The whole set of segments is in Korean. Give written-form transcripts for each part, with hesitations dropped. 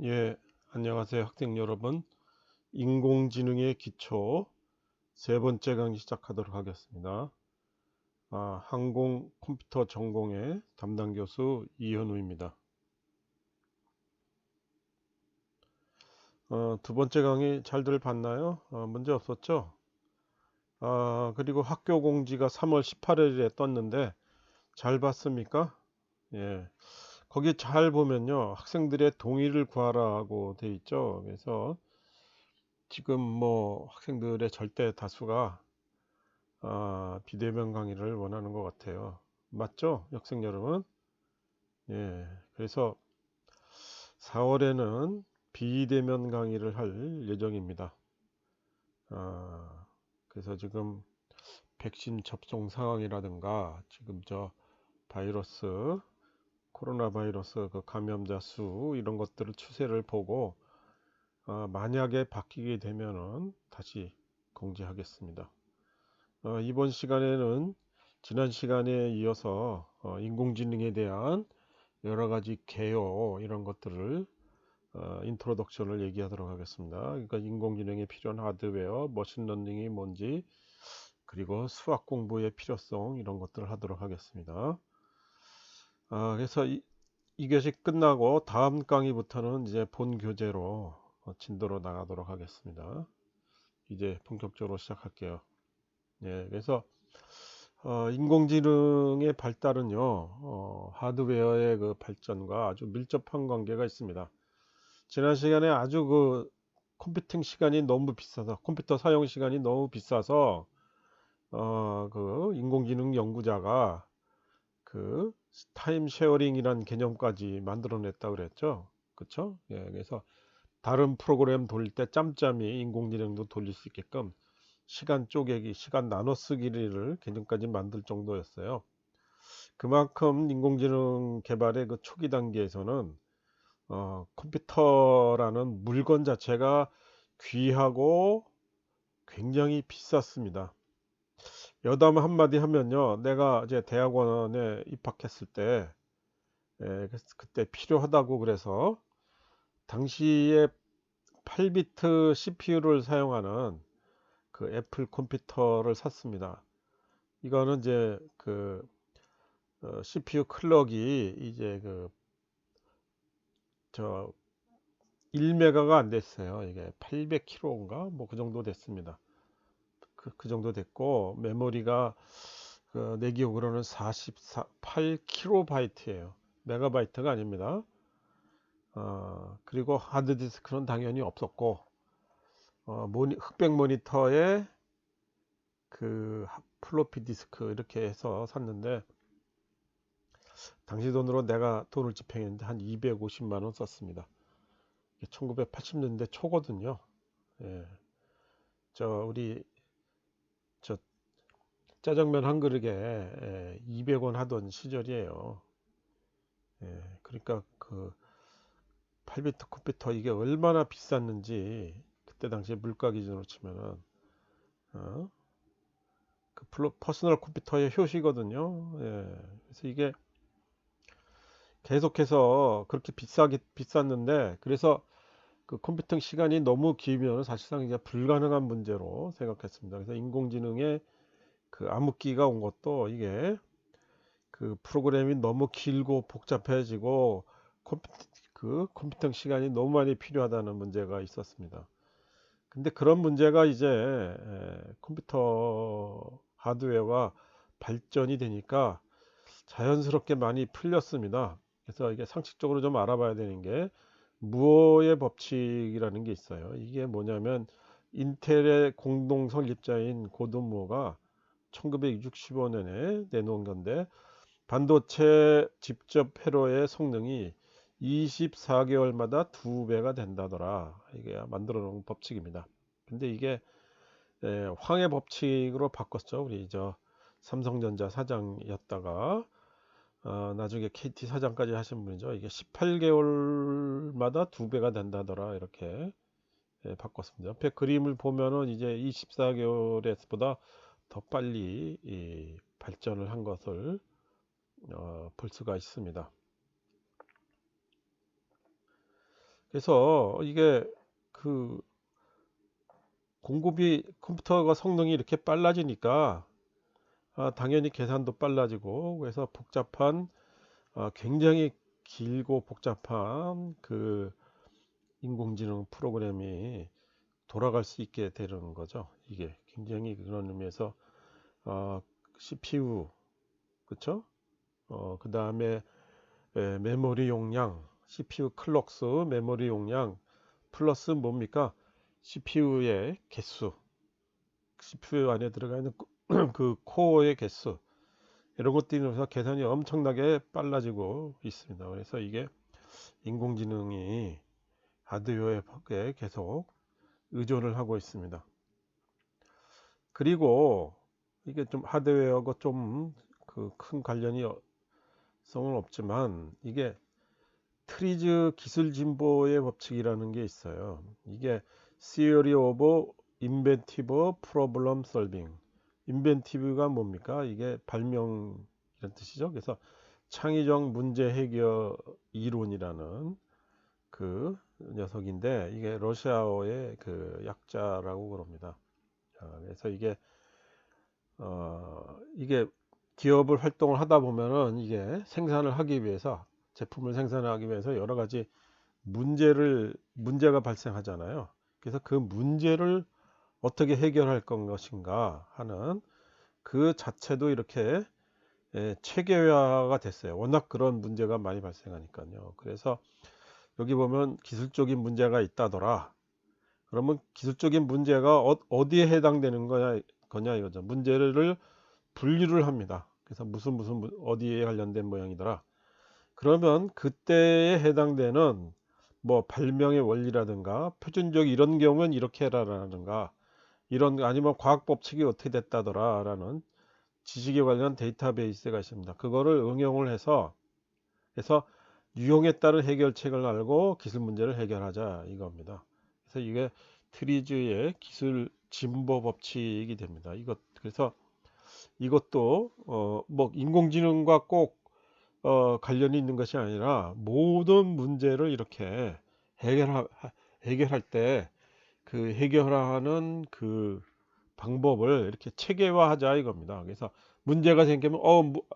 예, 안녕하세요, 학생 여러분. 인공지능의 기초 세 번째 강의 시작하도록 하겠습니다. 항공 컴퓨터 전공의 담당 교수 이현우입니다. 두 번째 강의 잘들 봤나요? 문제 없었죠? 그리고 학교 공지가 3월 18일에 떴는데 잘 봤습니까? 예, 거기 잘 보면요, 학생들의 동의를 구하라고 돼 있죠. 그래서 지금 뭐 학생들의 절대 다수가 비대면 강의를 원하는 것 같아요. 맞죠? 학생 여러분? 예. 그래서 4월에는 비대면 강의를 할 예정입니다. 아, 그래서 지금 백신 접종 상황이라든가 지금 저 바이러스, 코로나 바이러스 그 감염자 수 이런 것들을 추세를 보고 만약에 바뀌게 되면은 다시 공지하겠습니다. 이번 시간에는 지난 시간에 이어서 인공지능에 대한 여러 가지 개요 이런 것들을 인트로덕션을 얘기하도록 하겠습니다. 그러니까 인공지능에 필요한 하드웨어, 머신러닝이 뭔지, 그리고 수학 공부의 필요성 이런 것들을 하도록 하겠습니다. 그래서 이 교시 끝나고 다음 강의부터는 이제 본 교재로 진도로 나가도록 하겠습니다. 이제 본격적으로 시작할게요. 예, 그래서 인공지능의 발달은요, 하드웨어의 그 발전과 아주 밀접한 관계가 있습니다. 지난 시간에 아주 그 컴퓨팅 시간이 너무 비싸서, 컴퓨터 사용 시간이 너무 비싸서, 그 인공지능 연구자가 그 타임 쉐어링이란 개념까지 만들어냈다 그랬죠. 그쵸? 예, 그래서 다른 프로그램 돌릴 때 짬짬이 인공지능도 돌릴 수 있게끔 시간 쪼개기, 시간 나눠 쓰기를 개념까지 만들 정도였어요. 그만큼 인공지능 개발의 그 초기 단계에서는 컴퓨터라는 물건 자체가 귀하고 굉장히 비쌌습니다. 여담 한마디 하면요, 내가 이제 대학원에 입학했을 때, 그때 필요하다고 그래서 당시에 8비트 CPU를 사용하는 그 애플 컴퓨터를 샀습니다. 이거는 이제 그 CPU 클럭이 이제 그 저 1메가가 안 됐어요. 이게 800kH인가 뭐 그 정도 됐습니다. 그 정도 됐고 메모리가 내 기억으로는 48kB예요. 메가바이트가 아닙니다. 그리고 하드디스크는 당연히 없었고 흑백 모니터에 그 플로피 디스크 이렇게 해서 샀는데 당시 돈으로 내가 돈을 집행했는데 한 250만 원 썼습니다. 1980년대 초거든요. 예. 우리 저 짜장면 한 그릇에 200원 하던 시절이에요. 그러니까 그 8비트 컴퓨터 이게 얼마나 비쌌는지 그때 당시에 물가 기준으로 치면은 어? 그 퍼스널 컴퓨터의 효시거든요. 그래서 이게 계속해서 그렇게 비쌌는데 그래서 그 컴퓨팅 시간이 너무 길면 사실상 이제 불가능한 문제로 생각했습니다. 그래서 인공지능의 그 암흑기가 온 것도 이게 그 프로그램이 너무 길고 복잡해지고 컴퓨팅 시간이 너무 많이 필요하다는 문제가 있었습니다. 근데 그런 문제가 이제 컴퓨터 하드웨어가 발전이 되니까 자연스럽게 많이 풀렸습니다. 그래서 이게 상식적으로 좀 알아봐야 되는 게 무어의 법칙이라는 게 있어요. 이게 뭐냐면 인텔의 공동 설립자인 고든 무어가 1965년에 내놓은 건데 반도체 직접 회로의 성능이 24개월마다 2배가 된다더라. 이게 만들어 놓은 법칙입니다. 근데 이게 황해 법칙으로 바꿨죠. 우리 저 삼성전자 사장이었다가 나중에 KT 사장까지 하신 분이죠. 이게 18개월마다 2배가 된다더라. 이렇게 바꿨습니다. 옆에 그림을 보면은 이제 24개월에서보다 더 빨리 발전을 한 것을 볼 수가 있습니다. 그래서 이게 그 공급이 컴퓨터가 성능이 이렇게 빨라지니까 당연히 계산도 빨라지고 그래서 복잡한 굉장히 길고 복잡한 그 인공지능 프로그램이 돌아갈 수 있게 되는 거죠. 이게 굉장히 그런 의미에서 어, CPU 그쵸? 그 다음에 메모리 용량, CPU 클럭스, 메모리 용량 플러스 뭡니까? CPU의 개수, CPU 안에 들어가 있는 그 코어의 개수 이런 것들이 면서 계산이 엄청나게 빨라지고 있습니다. 그래서 이게 인공지능이 하드웨어에 계속 의존을 하고 있습니다. 그리고 이게 좀 하드웨어하고 좀 그 큰 관련이 성은 없지만 이게 트리즈 기술 진보의 법칙이라는 게 있어요. 이게 Theory of Inventive Problem Solving. 인벤티브가 뭡니까? 이게 발명 이런 뜻이죠. 그래서 창의적 문제 해결 이론이라는 그 녀석인데 이게 러시아어의 그 약자라고 그럽니다. 그래서 이게 기업을 활동을 하다 보면은 이게 생산을 하기 위해서 제품을 생산하기 위해서 여러 가지 문제가 발생하잖아요. 그래서 그 문제를 어떻게 해결할 것인가 하는 그 자체도 이렇게 체계화가 됐어요. 워낙 그런 문제가 많이 발생하니까요. 그래서 여기 보면 기술적인 문제가 있다더라. 그러면 기술적인 문제가 어디에 해당되는 거냐 이거죠. 문제를 분류를 합니다. 그래서 무슨 어디에 관련된 모양이더라. 그러면 그때에 해당되는 뭐 발명의 원리라든가 표준적 이런 경우는 이렇게 해라라든가 이런 아니면 과학 법칙이 어떻게 됐다더라라는 지식에 관련 데이터베이스가 있습니다. 그거를 응용을 해서 유형에 따른 해결책을 알고 기술 문제를 해결하자 이겁니다. 그래서 이게 트리즈의 기술 진보 법칙이 됩니다. 그래서 이것도 뭐 인공지능과 꼭 관련이 있는 것이 아니라 모든 문제를 이렇게 해결하, 해결할 때 그 해결하는 그 방법을 이렇게 체계화하자 이겁니다. 그래서 문제가 생기면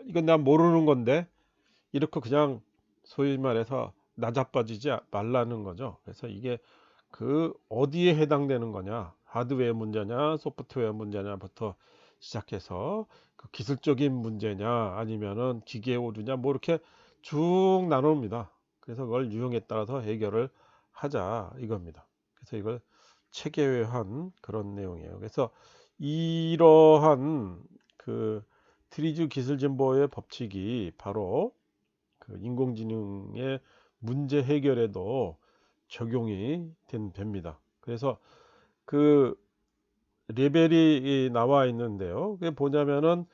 이건 난 모르는 건데 이렇게 그냥 소위 말해서 나자빠지지 말라는 거죠. 그래서 이게 그 어디에 해당되는 거냐, 하드웨어 문제냐, 소프트웨어 문제냐부터 시작해서 그 기술적인 문제냐, 아니면은 기계 오류냐, 뭐 이렇게 쭉 나눕니다. 그래서 그걸 유형에 따라서 해결을 하자 이겁니다. 그래서 이걸 체계화한 그런 내용이에요. 그래서 이러한 그 트리즈 기술 진보의 법칙이 바로 그 인공지능의 문제 해결에도 적용이 됩니다. 그래서 그 레벨이 나와 있는데요. 그게 뭐냐면은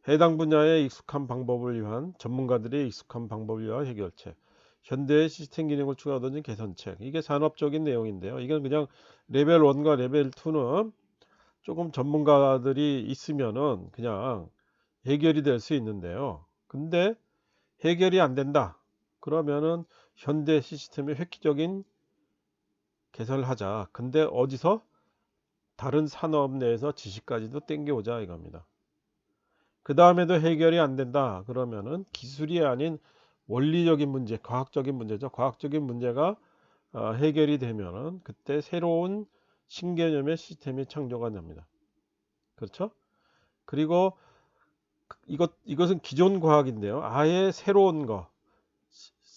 해당 분야에 익숙한 방법을 위한 전문가들의 익숙한 방법을 위한 해결책, 현대의 시스템 기능을 추가하는 개선책. 이게 산업적인 내용인데요. 이건 그냥 레벨 1과 레벨 2는 조금 전문가들이 있으면은 그냥 해결이 될 수 있는데요. 근데 해결이 안 된다. 그러면은 현대 시스템의 획기적인 개선을 하자. 근데 어디서? 다른 산업 내에서 지식까지도 땡겨오자 이겁니다. 그 다음에도 해결이 안 된다. 그러면은 기술이 아닌 원리적인 문제, 과학적인 문제죠. 과학적인 문제가 해결이 되면은 그때 새로운 신개념의 시스템이 창조가 됩니다. 그렇죠? 그리고 이것은 기존 과학인데요. 아예 새로운 거,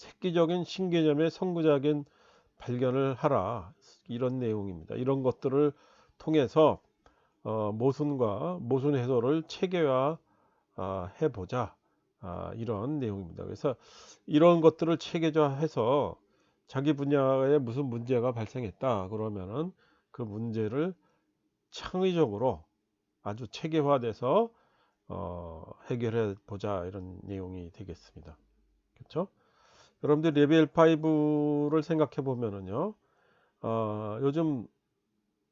획기적인 신개념의 선구적인 발견을 하라. 이런 내용입니다. 이런 것들을 통해서 모순과 모순 해소를 체계화 해보자. 이런 내용입니다. 그래서 이런 것들을 체계화해서 자기 분야에 무슨 문제가 발생했다. 그러면은 그 문제를 창의적으로 아주 체계화돼서 해결해 보자. 이런 내용이 되겠습니다. 그렇죠? 여러분들 레벨 5를 생각해 보면은요. 요즘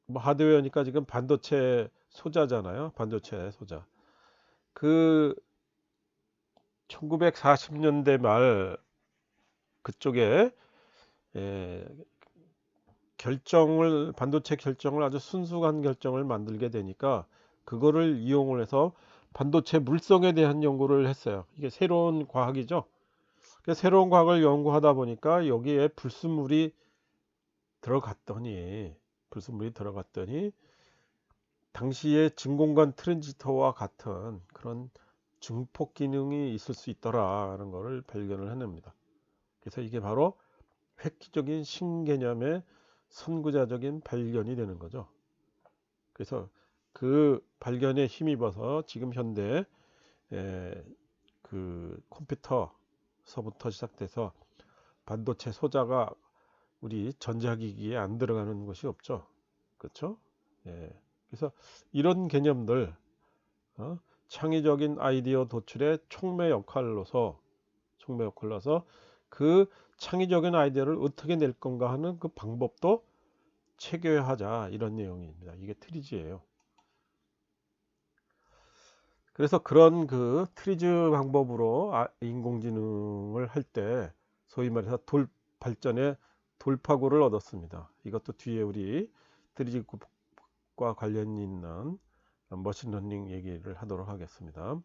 뭐 하드웨어니까 지금 반도체 소자잖아요. 반도체 소자. 그 1940년대 말 그쪽에 반도체 결정을 아주 순수한 결정을 만들게 되니까 그거를 이용을 해서 반도체 물성에 대한 연구를 했어요. 이게 새로운 과학이죠. 새로운 과학을 연구하다 보니까 여기에 불순물이 들어갔더니 당시에 진공관 트랜지스터와 같은 그런 증폭 기능이 있을 수 있더라라는 것을 발견을 해냅니다. 그래서 이게 바로 획기적인 신개념의 선구자적인 발견이 되는 거죠. 그래서 그 발견에 힘입어서 지금 현대 그 컴퓨터서부터 시작돼서 반도체 소자가 우리 전자기기에 안 들어가는 것이 없죠. 그렇죠? 예. 그래서 이런 개념들, 창의적인 아이디어 도출의 촉매 역할로서 그 창의적인 아이디어를 어떻게 낼 건가 하는 그 방법도 체계화하자, 이런 내용입니다. 이게 트리즈예요. 그래서 그런 그 트리즈 방법으로 인공지능을 할 때 소위 말해서 발전의 돌파구를 얻었습니다. 이것도 뒤에 우리 트리즈과 관련 있는 머신러닝 얘기를 하도록 하겠습니다.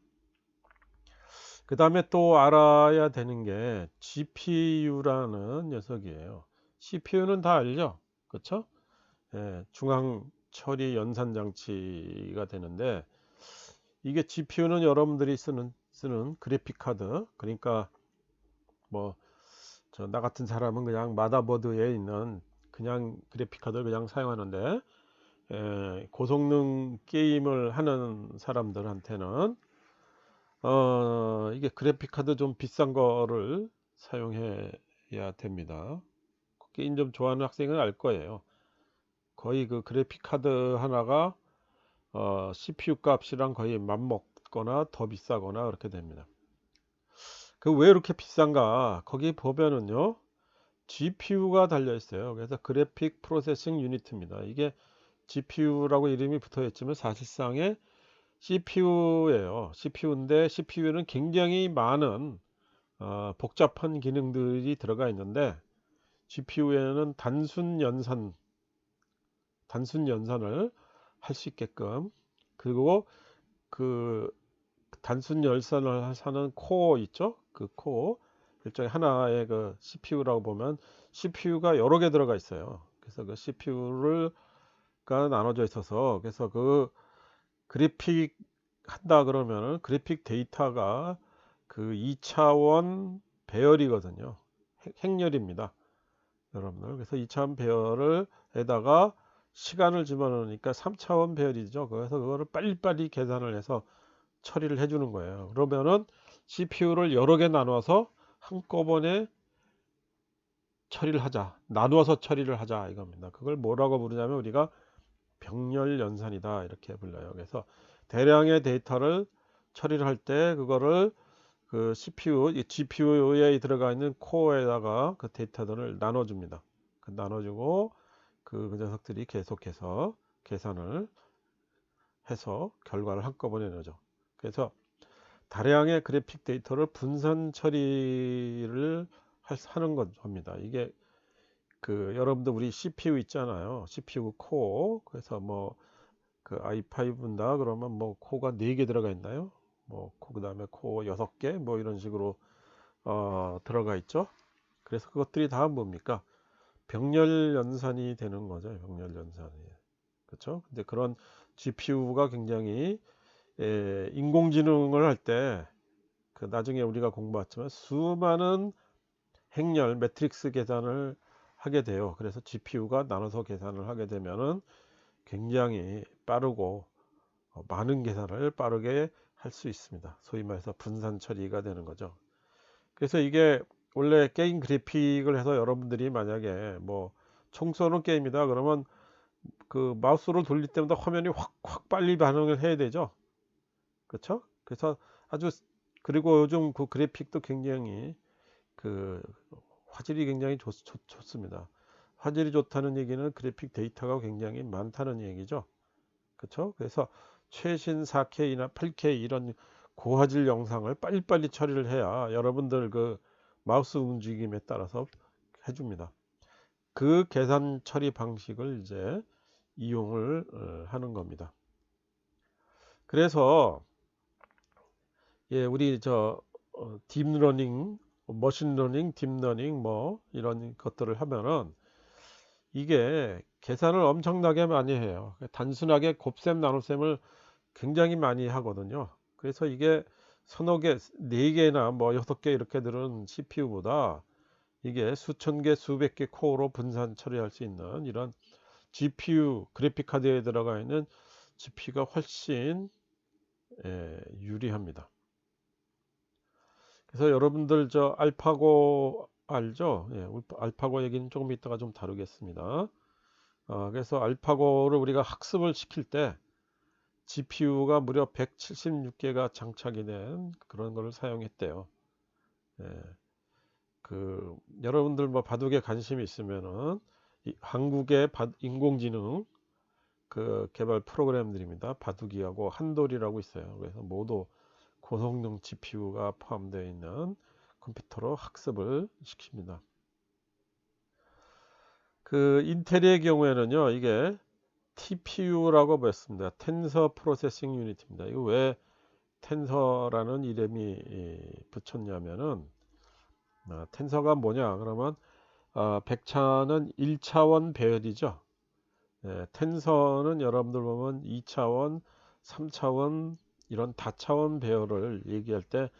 그 다음에 또 알아야 되는 게 GPU라는 녀석이에요. CPU는 다 알죠? 그렇죠? 예, 중앙 처리 연산 장치가 되는데, 이게 GPU는 여러분들이 쓰는 그래픽 카드, 그러니까 뭐 나 같은 사람은 그냥 마다보드에 있는 그냥 그래픽 카드를 그냥 사용하는데, 고성능 게임을 하는 사람들한테는 이게 그래픽 카드 좀 비싼 거를 사용해야 됩니다. 게임 좀 좋아하는 학생은 알 거예요. 거의 그 그래픽 카드 하나가 CPU 값이랑 거의 맞먹거나 더 비싸거나 그렇게 됩니다. 그 왜 이렇게 비싼가? 거기 보면은요, GPU가 달려 있어요. 그래서 그래픽 프로세싱 유니트입니다. 이게 GPU라고 이름이 붙어 있지만 사실상의 CPU예요. CPU인데 CPU는 굉장히 많은 복잡한 기능들이 들어가 있는데, GPU에는 단순 연산을 할 수 있게끔, 그리고 그 단순 연산을 하는 코어 있죠? 그 코어, 일종의 하나의 그 CPU라고 보면 CPU가 여러 개 들어가 있어요. 그래서 그 CPU가 나눠져 있어서, 그래서 그 그래픽 한다 그러면은 그래픽 데이터가 그 2차원 배열이거든요. 행렬입니다, 여러분들. 그래서 2차원 배열에다가 시간을 집어넣으니까 3차원 배열이죠. 그래서 그거를 빨리빨리 계산을 해서 처리를 해주는 거예요. 그러면은 CPU를 여러 개 나눠서 한꺼번에 나누어서 처리를 하자 이겁니다. 그걸 뭐라고 부르냐면 우리가 병렬 연산이다 이렇게 불러요. 그래서 대량의 데이터를 처리를 할 때 그거를 그 GPU에 들어가 있는 코어에다가 그 데이터들을 나눠줍니다. 나눠주고 그 녀석들이 계속해서 계산을 해서 결과를 한꺼번에 내죠. 그래서 다량의 그래픽 데이터를 분산 처리를 하는 겁니다. 이게 그 여러분들 우리 CPU 있잖아요. CPU 코어. 그래서 뭐 그 i5인다 그러면 뭐 코어가 4개 들어가 있나요? 그다음에 코어 6개 뭐 이런 식으로 들어가 있죠. 그래서 그것들이 다 뭡니까? 병렬 연산이 되는 거죠. 병렬 연산이. 그렇죠? 근데 그런 GPU가 굉장히 인공지능을 할 때 그 나중에 우리가 공부했지만 수많은 행렬 매트릭스 계산을 하게 돼요. 그래서 GPU가 나눠서 계산을 하게 되면은 굉장히 빠르고 많은 계산을 빠르게 할 수 있습니다. 소위 말해서 분산 처리가 되는 거죠. 그래서 이게 원래 게임 그래픽을 해서 여러분들이 만약에 뭐 총 쏘는 게임이다 그러면 그 마우스를 돌릴 때마다 화면이 확 빨리 반응을 해야 되죠. 그렇죠? 그래서 아주, 그리고 요즘 그 그래픽도 굉장히 그 화질이 굉장히 좋습니다. 화질이 좋다는 얘기는 그래픽 데이터가 굉장히 많다는 얘기죠. 그렇죠? 그래서 최신 4K나 8K 이런 고화질 영상을 빨리빨리 처리를 해야 여러분들 그 마우스 움직임에 따라서 해줍니다. 그 계산 처리 방식을 이제 이용을 하는 겁니다. 그래서 예, 우리 딥러닝, 머신러닝, 딥러닝 뭐 이런 것들을 하면은 이게 계산을 엄청나게 많이 해요. 단순하게 곱셈 나눗셈을 굉장히 많이 하거든요. 그래서 이게 서너 개, 네 개나 뭐 여섯 개 이렇게 들은 CPU보다 이게 수천 개, 수백 개 코어로 분산 처리할 수 있는 이런 GPU, 그래픽 카드에 들어가 있는 GPU가 훨씬 유리합니다. 그래서 여러분들 알파고 알죠? 예, 알파고 얘기는 조금 이따가 좀 다루겠습니다. 그래서 알파고를 우리가 학습을 시킬 때 GPU가 무려 176개가 장착이 된 그런 걸 사용했대요. 예, 여러분들 뭐 바둑에 관심이 있으면은 한국의 인공지능 개발 프로그램들입니다. 바둑이하고 한돌이라고 있어요. 그래서 모두 고성능 GPU가 포함되어 있는 컴퓨터로 학습을 시킵니다. 인텔의 경우에는요, 이게 TPU라고 했습니다. 텐서 프로세싱 유닛입니다. 이거 왜 텐서라는 이름이 붙였냐면은 텐서가 뭐냐 그러면 백차는 1차원 배열이죠. 텐서는 여러분들 보면 2차원, 3차원 이런 다차원 배열을 얘기할 때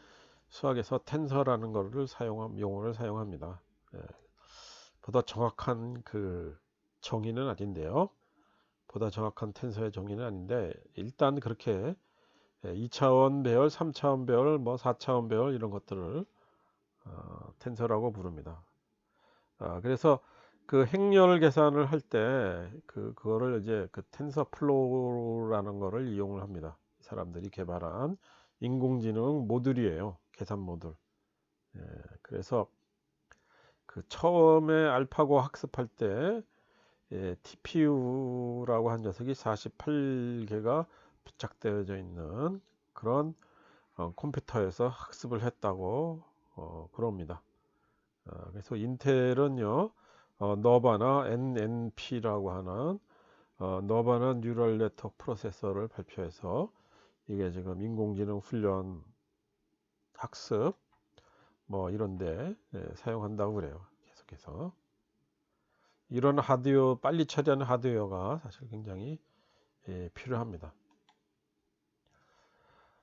수학에서 텐서라는 용어를 사용합니다. 예, 보다 정확한 정의는 아닌데요. 보다 정확한 텐서의 정의는 아닌데 일단 그렇게 2차원 배열, 3차원 배열, 뭐 4차원 배열 이런 것들을 텐서라고 부릅니다. 그래서 행렬 계산을 할 때 그거를 이제 텐서 플로우라는 거를 이용을 합니다. 사람들이 개발한 인공지능 모듈이에요. 계산 모듈. 예, 그래서 처음에 알파고 학습할 때 TPU라고 한 녀석이 48개가 부착되어져 있는 그런 컴퓨터에서 학습을 했다고 그럽니다. 그래서 인텔은요, 너바나 NNP라고 하는 너바나 뉴럴 네트워크 프로세서를 발표해서 이게 지금 인공지능 훈련 학습 뭐 이런데 사용한다고 그래요. 계속해서 이런 하드웨어 빨리 처리하는 하드웨어가 사실 굉장히 필요합니다.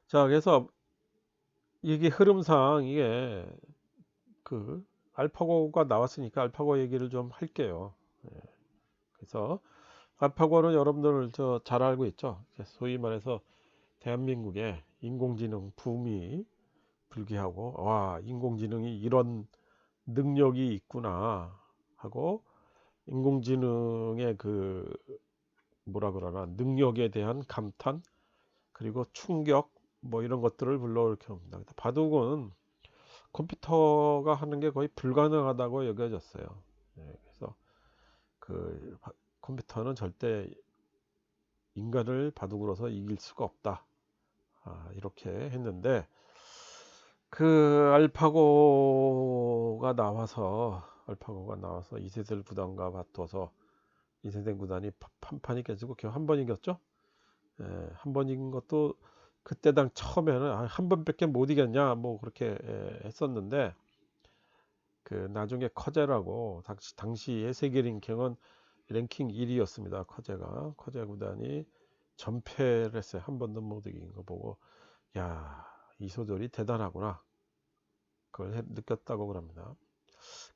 자, 그래서 이게 흐름상 이게 알파고가 나왔으니까 알파고 얘기를 좀 할게요. 그래서 알파고는 여러분들 잘 알고 있죠. 소위 말해서 대한민국에 인공지능 붐이 불기하고 와 인공지능이 이런 능력이 있구나 하고 인공지능의 뭐라 그러나 능력에 대한 감탄 그리고 충격 뭐 이런 것들을 불러일으켜 옵니다. 바둑은 컴퓨터가 하는 게 거의 불가능하다고 여겨졌어요. 그래서 컴퓨터는 절대 인간을 바둑으로서 이길 수가 없다. 이렇게 했는데 알파고가 나와서 2세대 구단과 바꿔서 2세대 구단이 판판이 깨지고 한 번 이겼죠. 한 번 이긴 것도 그때 처음에는 한 번밖에 못 이겼냐 뭐 그렇게 했었는데 나중에 커제라고 당시의 세계 랭킹 1위였습니다. 커제 구단이 전패를 했어요. 한 번도 못 이긴 거 보고 야 이소돌이 대단하구나 그걸 느꼈다고 그럽니다.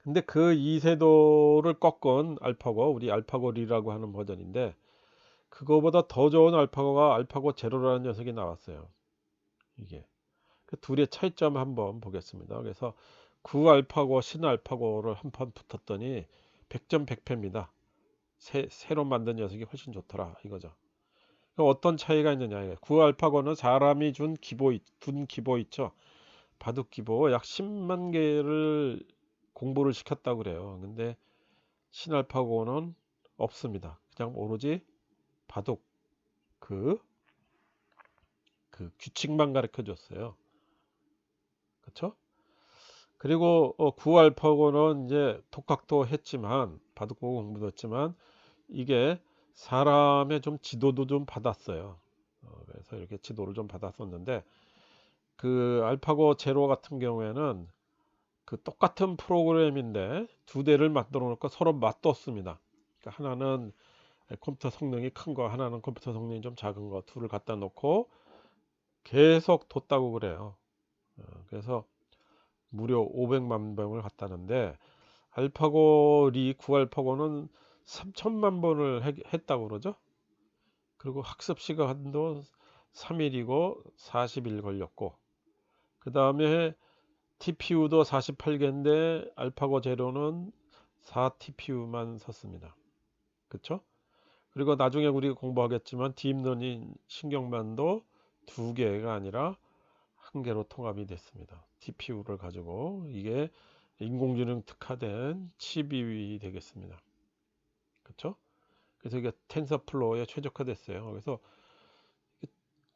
근데 이세돌을 꺾은 알파고 우리 알파고리라고 하는 버전인데 그거보다 더 좋은 알파고가 알파고 제로라는 녀석이 나왔어요. 이게 둘의 차이점 한번 보겠습니다. 그래서 구알파고 신알파고를 한 판 붙었더니 100점 100패입니다. 새로 만든 녀석이 훨씬 좋더라 이거죠. 어떤 차이가 있느냐. 구알파고는 사람이 둔 기보 있죠. 바둑 기보 약 10만 개를 공부를 시켰다고 그래요. 근데 신알파고는 없습니다. 그냥 오로지 바둑 규칙만 가르쳐 줬어요. 그렇죠? 그리고 구알파고는 이제 독학도 했지만 바둑보고 공부도 했지만 이게 사람의 좀 지도도 좀 받았어요. 그래서 이렇게 지도를 좀 받았었는데 그 알파고 제로 같은 경우에는 그 똑같은 프로그램인데 두 대를 만들어 놓고 서로 맞뒀습니다. 그러니까 하나는 컴퓨터 성능이 큰 거, 하나는 컴퓨터 성능이 좀 작은 거, 둘을 갖다 놓고 계속 뒀다고 그래요. 그래서 무려 500만 번을 갔다는데 알파고 구알파고는 3천만 번을 했다고 그러죠. 그리고 학습 시간도 3일이고 40일 걸렸고 그 다음에 TPU도 48개인데 알파고 제로는 4TPU만 썼습니다. 그쵸? 그리고 나중에 우리가 공부하겠지만 딥러닝 신경만도 두 개가 아니라 한 개로 통합이 됐습니다. TPU를 가지고 이게 인공지능 특화된 칩이 되겠습니다. 그쵸? 그래서 이게 텐서플로우에 최적화됐어요. 그래서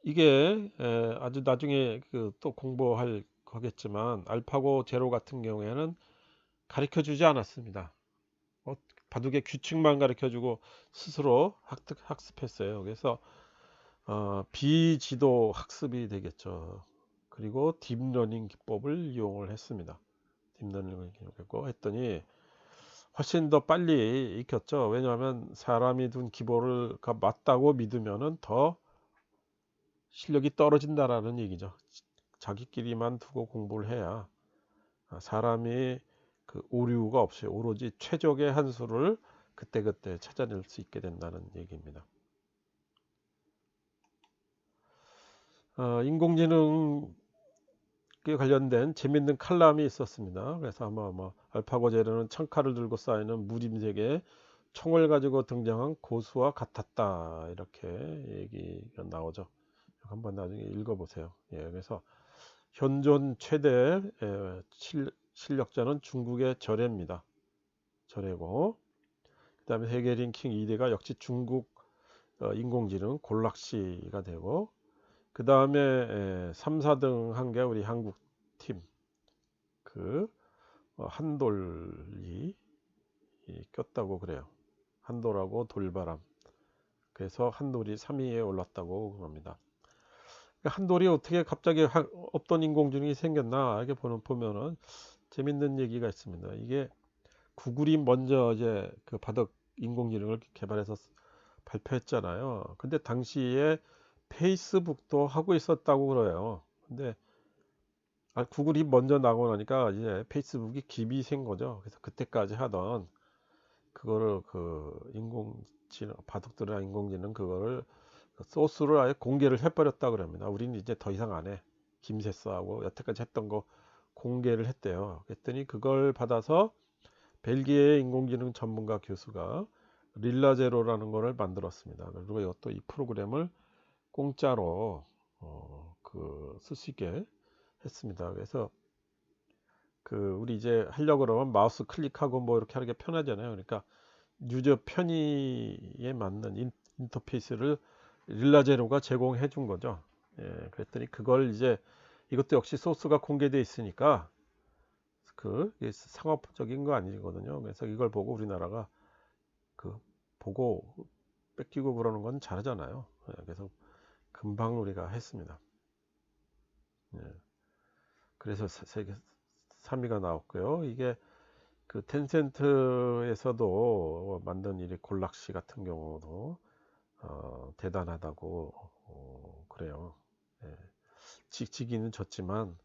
이게 아주 나중에 그 또 공부할 거겠지만 알파고 제로 같은 경우에는 가르쳐 주지 않았습니다. 어, 바둑의 규칙만 가르쳐 주고 스스로 학습했어요. 그래서 비지도 학습이 되겠죠. 그리고 딥러닝 기법을 이용을 했습니다. 딥러닝을 이용했고 했더니 훨씬 더 빨리 익혔죠. 왜냐하면 사람이 둔 기보를 맞다고 믿으면은 더 실력이 떨어진다라는 얘기죠. 자기끼리만 두고 공부를 해야 사람이 그 오류가 없이 오로지 최적의 한 수를 그때그때 찾아낼 수 있게 된다는 얘기입니다. 인공지능에 관련된 재밌는 칼럼이 있었습니다. 그래서 아마 알파고 제로는 창칼을 들고 쌓이는 무림색의 총을 가지고 등장한 고수와 같았다 이렇게 얘기가 나오죠. 한번 나중에 읽어보세요. 예, 그래서 현존 최대 실력자는 중국의 절해입니다. 절해고 그 다음에 세계 랭킹 2대가 역시 중국 인공지능 골락시가 되고 그 다음에 3, 4등 한 게 우리 한국 팀 그 한돌이 꼈다고 그래요. 한돌하고 돌바람. 그래서 한돌이 3위에 올랐다고 합니다. 한돌이 어떻게 갑자기 없던 인공지능이 생겼나 이렇게 보면은 재밌는 얘기가 있습니다. 이게 구글이 먼저 이제 그 바둑 인공지능을 개발해서 발표했잖아요. 근데 당시에 페이스북도 하고 있었다고 그래요. 근데 구글이 먼저 나고 나니까 이제 페이스북이 깁이 생 거죠. 그래서 그때까지 하던 그거를 그 인공지능 바둑들이나 인공지능 그거를 소스를 아예 공개를 해버렸다 그럽니다. 우리는 이제 더 이상 안 해. 김세서하고 여태까지 했던 거 공개를 했대요. 그랬더니 그걸 받아서 벨기에 인공지능 전문가 교수가 릴라제로라는 거를 만들었습니다. 그리고 이것도 이 프로그램을 공짜로 쓸 수 있게 했습니다. 그래서 그 우리 이제 하려고 그러면 마우스 클릭하고 뭐 이렇게 하는 게 편하잖아요. 그러니까 유저 편의에 맞는 인터페이스를 릴라제로가 제공해 준 거죠. 예, 그랬더니 그걸 이제 이것도 역시 소스가 공개되어 있으니까 그 상업적인 거 아니거든요. 그래서 이걸 보고 우리나라가 그 보고 뺏기고 그러는 건 잘하잖아요. 예, 그래서 금방 우리가 했습니다. 예, 그래서 세계 3위가 나왔고요. 이게 그 텐센트에서도 만든 이 골락시 같은 경우도 대단하다고 그래요. 예, 지기는 졌지만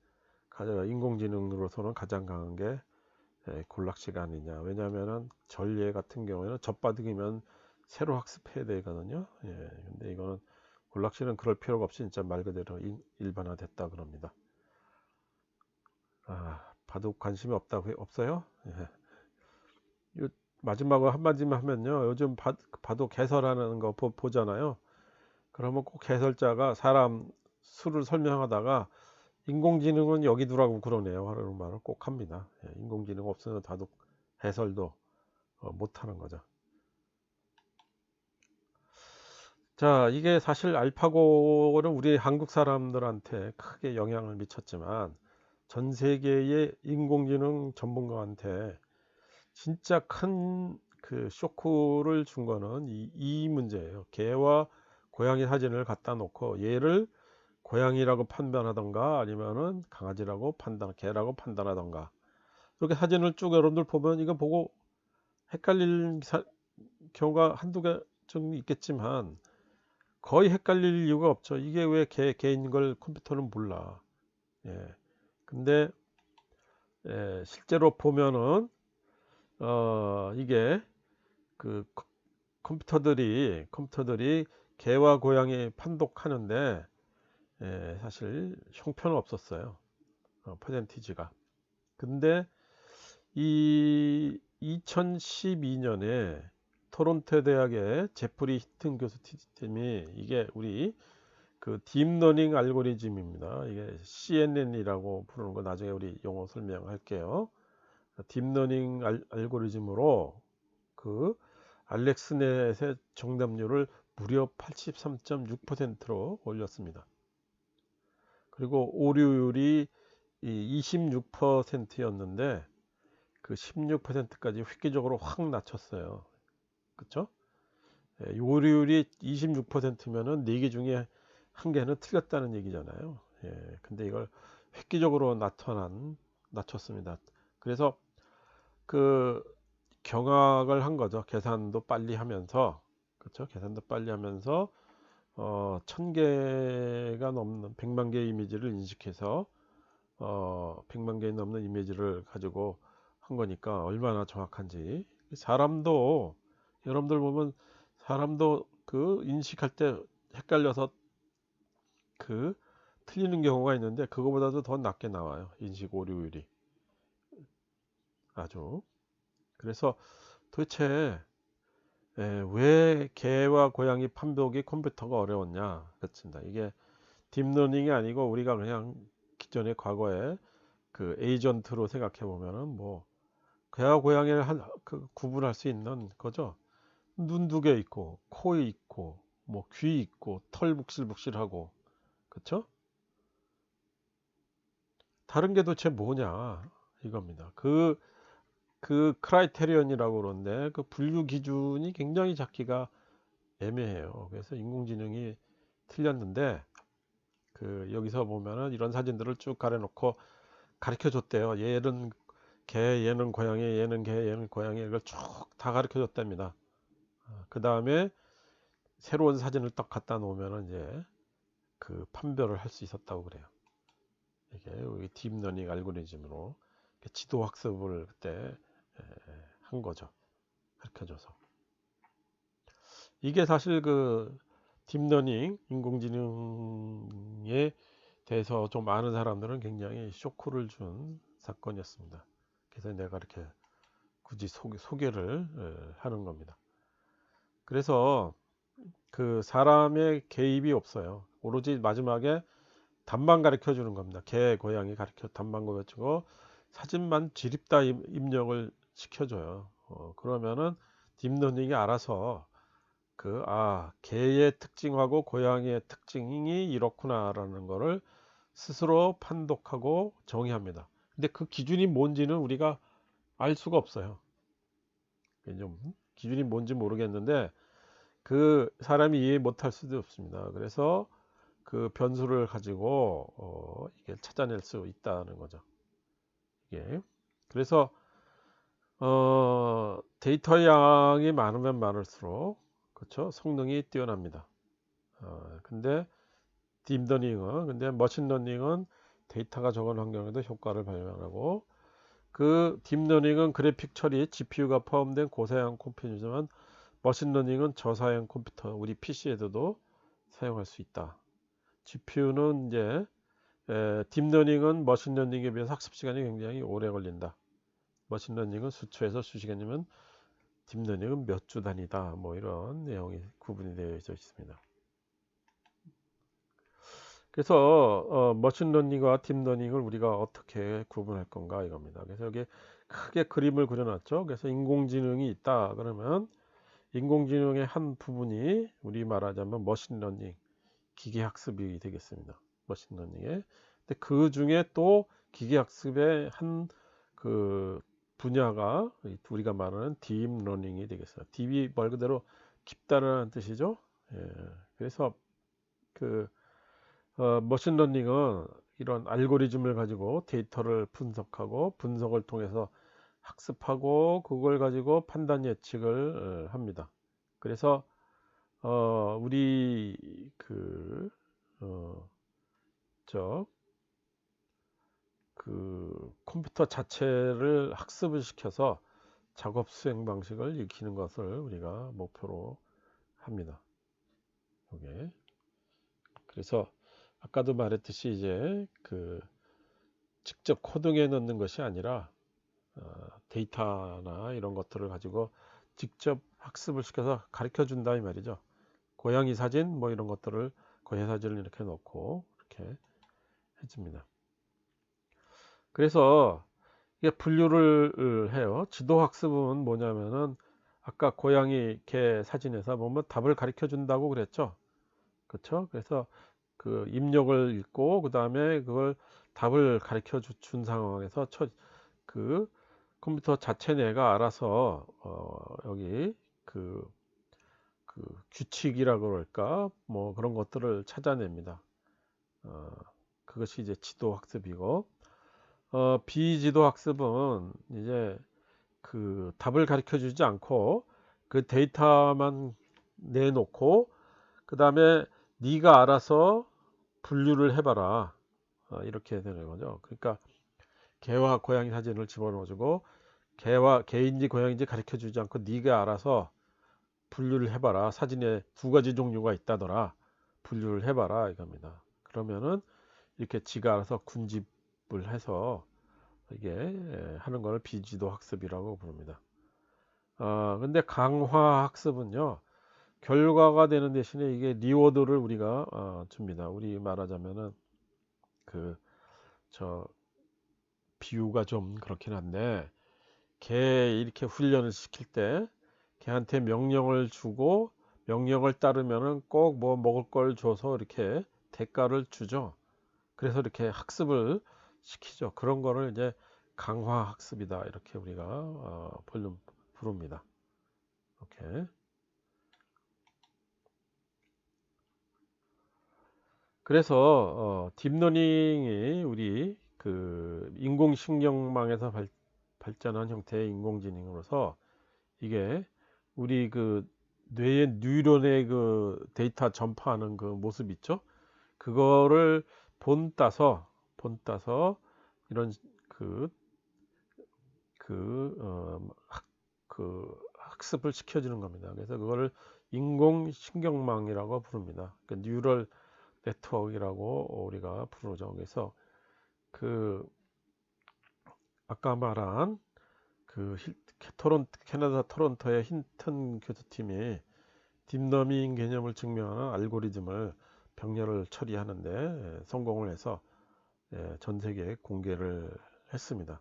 인공지능으로서는 가장 강한 게 골락시가 아니냐. 왜냐하면은 전례 같은 경우에는 젖바둑이면 새로 학습해야 되거든요. 예, 근데 이거는 골락시는 그럴 필요가 없이 진짜 말 그대로 일반화됐다 그럽니다. 바둑 관심이 없어요? 예. 마지막으로 한마디만 하면요. 요즘 바둑 해설하는 거 보잖아요. 그러면 꼭 해설자가 사람 수를 설명하다가 인공지능은 여기 두라고 그러네요. 하는 말을 꼭 합니다. 예, 인공지능 없으면 바둑 해설도 못하는 거죠. 자, 이게 사실 알파고는 우리 한국 사람들한테 크게 영향을 미쳤지만 전 세계의 인공지능 전문가한테 진짜 큰 그 쇼크를 준 거는 이 문제예요. 개와 고양이 사진을 갖다 놓고 얘를 고양이라고 판단하던가 아니면은 강아지라고 개라고 판단하던가, 이렇게 사진을 쭉 여러분들 보면 이거 보고 헷갈릴 경우가 한두 개 좀 있겠지만 거의 헷갈릴 이유가 없죠. 이게 왜 개인 걸 컴퓨터는 몰라. 예. 근데 실제로 보면은 이게 그 컴퓨터들이 개와 고양이 판독하는데 사실 형편은 없었어요. 퍼센티지가. 근데 이 2012년에 토론토 대학의 제프리 히튼 교수 팀이 이게 우리 그 딥러닝 알고리즘입니다. 이게 CNN이라고 부르는 거 나중에 우리 용어 설명할게요. 딥러닝 알고리즘으로 그 알렉스넷의 정답률을 무려 83.6%로 올렸습니다. 그리고 오류율이 26%였는데 그 16%까지 획기적으로 확 낮췄어요. 그렇죠? 오류율이 26%면은 4개 중에 1개는 틀렸다는 얘기잖아요. 근데 이걸 획기적으로 낮췄습니다. 그래서 그 경악을 한 거죠. 계산도 빨리 하면서, 그렇죠? 계산도 빨리 하면서 1000개가 넘는 100만 개의 이미지를 인식해서 100만 개 넘는 이미지를 가지고 한 거니까 얼마나 정확한지. 사람도 여러분들 보면 사람도 그 인식할 때 헷갈려서 그 틀리는 경우가 있는데 그거보다도 더 낮게 나와요. 인식 오류율이 아주. 그래서 도대체 왜 개와 고양이 판독이 컴퓨터가 어려웠냐? 그렇습니다. 이게 딥러닝이 아니고 우리가 그냥 기존의 과거에 그 에이전트로 생각해 보면은 뭐 개와 고양이를 구분할 수 있는 거죠. 눈 2개 있고 코 있고 뭐 귀 있고 털 북실북실하고, 그렇죠? 다른 게 도대체 뭐냐 이겁니다. 그 크라이테리언이라고 그러는데 그 분류 기준이 굉장히 잡기가 애매해요. 그래서 인공지능이 틀렸는데 그 여기서 보면은 이런 사진들을 쭉 가려놓고 가르쳐 줬대요. 얘는 개, 얘는 고양이, 얘는 개, 얘는 고양이, 이걸 쭉 다 가르쳐 줬답니다. 그 다음에 새로운 사진을 딱 갖다 놓으면은 이제 그 판별을 할 수 있었다고 그래요. 이게 딥러닝 알고리즘으로 지도 학습을 그때 한 거죠. 가르쳐 줘서. 이게 사실 그 딥러닝 인공지능에 대해서 좀 아는 사람들은 굉장히 쇼크를 준 사건이었습니다. 그래서 내가 이렇게 굳이 소개를 하는 겁니다. 그래서 그 사람의 개입이 없어요. 오로지 마지막에 답만 가르쳐 주는 겁니다. 개, 고양이 답만 가르쳐 주고 사진만 지립다 입력을 시켜줘요. 그러면은 딥러닝이 알아서 개의 특징하고 고양이의 특징이 이렇구나라는 거를 스스로 판독하고 정의합니다. 근데 그 기준이 뭔지는 우리가 알 수가 없어요. 좀 기준이 뭔지 모르겠는데 그 사람이 이해 못할 수도 없습니다. 그래서 그 변수를 가지고 이게 찾아낼 수 있다는 거죠. 이게 그래서 데이터 양이 많으면 많을수록 그렇죠, 성능이 뛰어납니다. 근데 근데 머신러닝은 데이터가 적은 환경에도 효과를 발견하고, 그 딥러닝은 그래픽 처리 GPU가 포함된 고사양 컴퓨터지만 머신러닝은 저사양 컴퓨터 우리 PC에도 사용할 수 있다. GPU는 이제 딥러닝은 머신러닝에 비해서 학습 시간이 굉장히 오래 걸린다. 머신러닝은 수초에서 수시간이면 딥러닝은 몇 주 단위다. 뭐 이런 내용이 구분이 되어 있습니다. 그래서 머신러닝과 딥러닝을 우리가 어떻게 구분할 건가 이겁니다. 그래서 여기 크게 그림을 그려놨죠. 그래서 인공지능이 있다 그러면 인공지능의 한 부분이 우리 말하자면 머신러닝 기계학습이 되겠습니다. 머신러닝에. 근데 그 중에 또 기계학습의 한 그 분야가 우리가 말하는 딥러닝이 되겠어요. 딥이 말 그대로 깊다는 뜻이죠. 예, 그래서 그 머신러닝은 이런 알고리즘을 가지고 데이터를 분석하고 분석을 통해서 학습하고 그걸 가지고 판단 예측을 합니다. 그래서 우리 그 어, 저 컴퓨터 자체를 학습을 시켜서 작업 수행 방식을 익히는 것을 우리가 목표로 합니다. 이게 그래서 아까도 말했듯이 이제 직접 코딩에 넣는 것이 아니라 데이터나 이런 것들을 가지고 직접 학습을 시켜서 가르쳐 준다 이 말이죠. 고양이 사진 뭐 이런 것들을 고양이 사진을 이렇게 넣고 이렇게 해줍니다. 그래서 이게 분류를 해요. 지도 학습은 뭐냐면은 아까 고양이 개 사진에서 보면 답을 가르쳐 준다고 그랬죠. 그렇죠? 그래서 그 입력을 읽고 그 다음에 그걸 답을 가르쳐 준 상황에서 그 컴퓨터 자체 내가 알아서 여기 그, 그 규칙이라 그럴까 뭐 그런 것들을 찾아냅니다. 어, 그것이 이제 지도 학습이고 비지도 학습은 이제 그 답을 가르쳐 주지 않고 그 데이터만 내놓고 그 다음에 네가 알아서 분류를 해봐라 이렇게 되는 거죠. 그러니까 개와 고양이 사진을 집어넣어주고 개인지 고양인지 가르쳐 주지 않고 네가 알아서 분류를 해봐라. 사진에 두 가지 종류가 있다더라. 분류를 해봐라 이겁니다. 그러면은 이렇게 지가 알아서 군집을 해서 이게 하는 걸 비지도 학습이라고 부릅니다. 근데 강화 학습은요, 결과가 되는 대신에 이게 리워드를 우리가 줍니다. 우리 말하자면은 저 비유가 좀 그렇긴 한데, 개 이렇게 훈련을 시킬 때 걔한테 명령을 주고 명령을 따르면은 꼭 뭐 먹을 걸 줘서 이렇게 대가를 주죠. 그래서 이렇게 학습을 시키죠. 그런 거를 이제 강화 학습이다 이렇게 우리가 부릅니다. 오케이. 그래서 딥러닝이 우리 인공신경망에서 발전한 형태의 인공지능으로서 이게 우리 뇌의 뉴런의 데이터 전파하는 그 모습 있죠? 그거를 본따서 이런 그, 학습을 시켜주는 겁니다. 그래서 그거를 인공신경망이라고 부릅니다. 뉴럴 네트워크라고 우리가 부르죠. 그래서 그 아까 말한 캐나다 토론토의 힌턴 교수팀이 딥러닝 개념을 증명하는 알고리즘을 병렬을 처리하는데 성공을 해서 전 세계에 공개를 했습니다.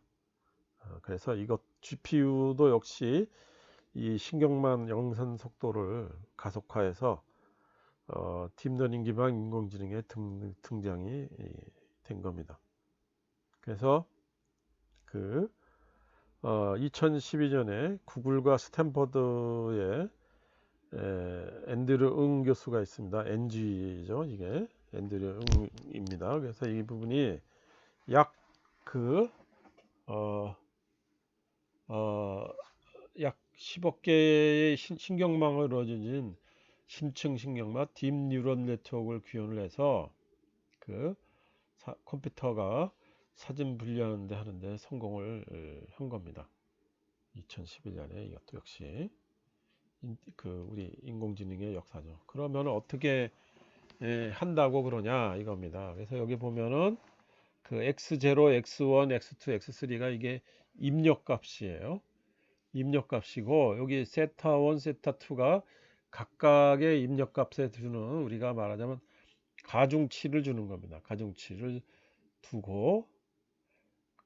그래서 이것 GPU도 역시 이 신경망 영선 속도를 가속화해서 딥러닝 기반 인공지능의 등장이 된 겁니다. 그래서 2012년에 구글과 스탠퍼드의 앤드류 응 교수가 있습니다. NG죠, 이게 앤드류 응입니다. 그래서 이 부분이 약 어, 어, 약 10억 개의 신경망을 이루어진 심층 신경망 딥 뉴런 네트워크를 구현을 해서 그 컴퓨터가 사진 분류하는데 하는데 성공을 한 겁니다. 2011년에 이것도 역시 우리 인공지능의 역사죠. 그러면 어떻게 한다고 그러냐 이겁니다. 그래서 여기 보면은 x0, x1, x2, x3가 이게 입력값이에요. 입력값이고 여기 세타1, 세타2가 각각의 입력값에 주는 우리가 말하자면 가중치를 주는 겁니다. 가중치를 두고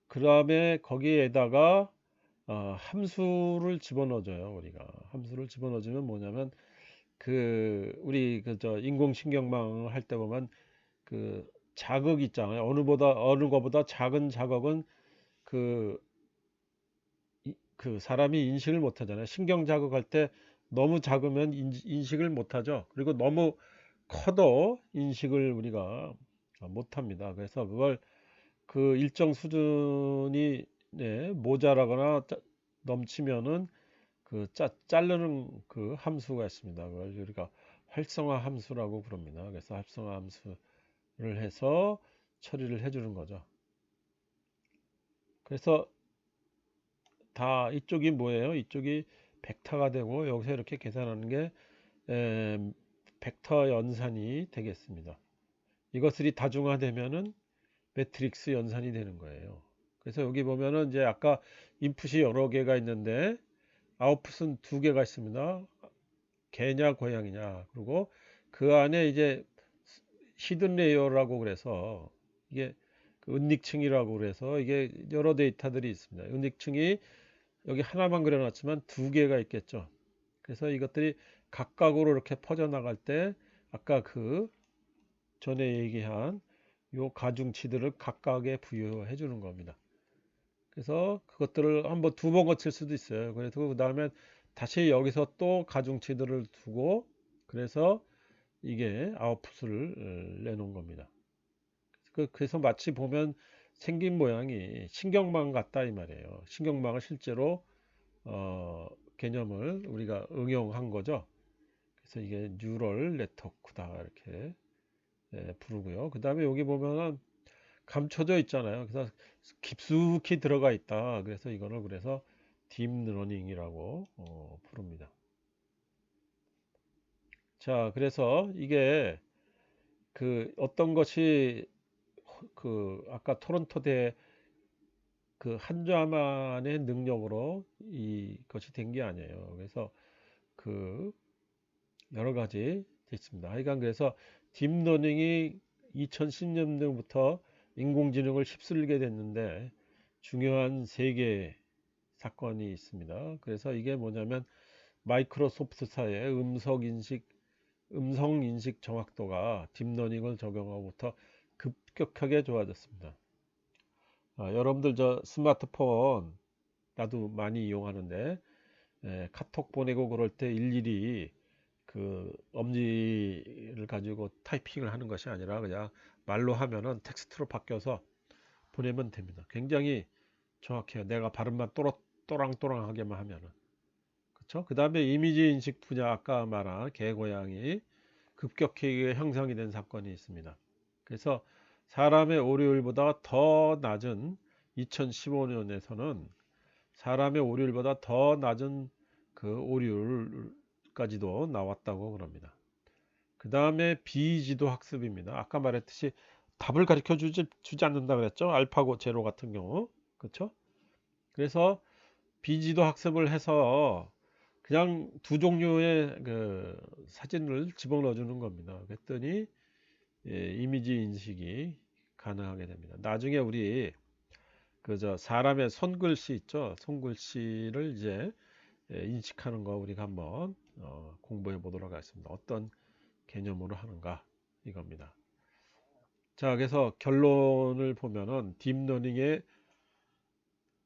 그 다음에 거기에다가 함수를 집어넣어줘요. 우리가 함수를 집어넣어주면 뭐냐면 우리 인공신경망을 할 때 보면 자극 있잖아요. 어느 거보다 작은 자극은 그, 그 사람이 인식을 못 하잖아요. 신경 자극할 때 너무 작으면 인식을 못 하죠. 그리고 너무 커도 인식을 우리가 못 합니다. 그래서 그걸 그 일정 수준이 모자라거나 넘치면은 그 자르는 그 함수가 있습니다. 그걸 우리가 활성화 함수라고 부릅니다. 그래서 활성화 함수를 해서 처리를 해주는 거죠. 그래서 다 이쪽이 뭐예요? 이쪽이 벡터가 되고 여기서 이렇게 계산하는 게 벡터 연산이 되겠습니다. 이것들이 다중화되면은 매트릭스 연산이 되는 거예요. 그래서 여기 보면은 이제 아까 인풋이 여러 개가 있는데 아웃풋은 두 개가 있습니다. 개냐 고양이냐. 그리고 그 안에 이제 히든 레이어라고 그래서 이게 그 은닉층이라고 그래서 이게 여러 데이터들이 있습니다. 은닉층이 여기 하나만 그려놨지만 두 개가 있겠죠. 그래서 이것들이 각각으로 이렇게 퍼져나갈 때 아까 그 전에 얘기한 요 가중치들을 각각에 부여해 주는 겁니다. 그래서 그것들을 한번 두 번 거칠 수도 있어요. 그래서 그 다음에 다시 여기서 또 가중치들을 두고 그래서 이게 아웃풋을 내놓은 겁니다. 그래서 마치 보면 생긴 모양이 신경망 같다 이 말이에요. 신경망을 실제로 개념을 우리가 응용한 거죠. 그래서 이게 뉴럴 네트워크다 이렇게 부르고요. 그 다음에 여기 보면은 감춰져 있잖아요. 그래서 깊숙이 들어가 있다. 그래서 이거를 그래서 딥러닝이라고 부릅니다. 자, 그래서 이게 그 어떤 것이 그 아까 토론토대 그 한자만의 능력으로 이것이 된 게 아니에요. 그래서 그 여러 가지 있습니다. 하여간 그래서 딥러닝이 2010년부터 인공지능을 휩쓸게 됐는데 중요한 세 개 사건이 있습니다. 그래서 이게 뭐냐면 마이크로소프트사의 음성 인식 정확도가 딥러닝을 적용하고부터 급격하게 좋아졌습니다. 여러분들 저 스마트폰 나도 많이 이용하는데 카톡 보내고 그럴 때 일일이 그 엄지를 가지고 타이핑을 하는 것이 아니라 그냥 말로 하면은 텍스트로 바뀌어서 보내면 됩니다. 굉장히 정확해요. 내가 발음만 또랑또랑하게만 하면은. 그렇죠? 그 다음에 이미지 인식 분야 아까 말한 개, 고양이 급격하게 형성이 된 사건이 있습니다. 그래서 사람의 오류율보다 더 낮은 2015년에서는 사람의 오류율보다 더 낮은 그 오류율까지도 나왔다고 그럽니다. 그 다음에 비지도 학습입니다. 아까 말했듯이 답을 가르쳐 주지 않는다 그랬죠? 알파고 제로 같은 경우. 그렇죠? 그래서 비지도 학습을 해서 그냥 두 종류의 그 사진을 집어넣어 주는 겁니다. 그랬더니 이미지 인식이 가능하게 됩니다. 나중에 우리 그저 사람의 손글씨 있죠? 손글씨를 이제 인식하는 거 우리가 한번 공부해 보도록 하겠습니다. 어떤 개념으로 하는가 이겁니다. 자, 그래서 결론을 보면은 딥러닝의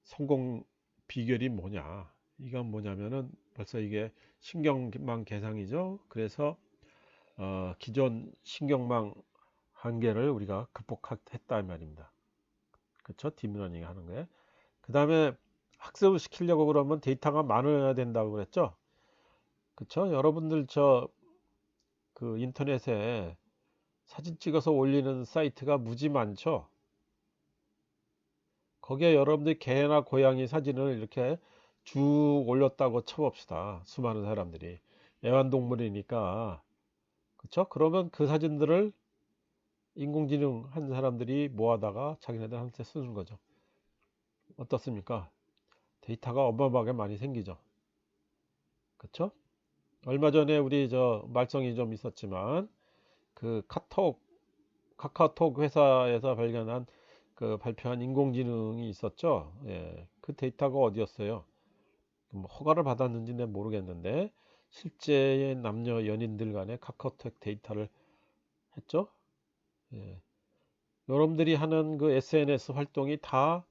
성공 비결이 뭐냐? 이건 뭐냐면은 벌써 이게 신경망 개상이죠. 그래서 기존 신경망 한계를 우리가 극복했다 이 말입니다. 그렇죠? 딥러닝 하는 거에. 그 다음에 학습을 시키려고 그러면 데이터가 많아야 된다고 그랬죠? 그렇죠? 여러분들 저 그 인터넷에 사진 찍어서 올리는 사이트가 무지 많죠? 거기에 여러분들이 개나 고양이 사진을 이렇게 쭉 올렸다고 쳐봅시다. 수많은 사람들이. 애완동물이니까. 그쵸? 그러면 그 사진들을 인공지능 한 사람들이 모아다가 자기네들한테 쓰는 거죠. 어떻습니까? 데이터가 어마어마하게 많이 생기죠. 그쵸? 얼마 전에 우리 저 말썽이 좀 있었지만 그 카카오톡 회사에서 발견한 그 발표한 인공지능이 있었죠. 예, 그 데이터가 어디였어요? 뭐 허가를 받았는지는 모르겠는데 실제의 남녀 연인들 간의 카카오톡 데이터를 했죠. 예, 여러분들이 하는 그 SNS 활동이 다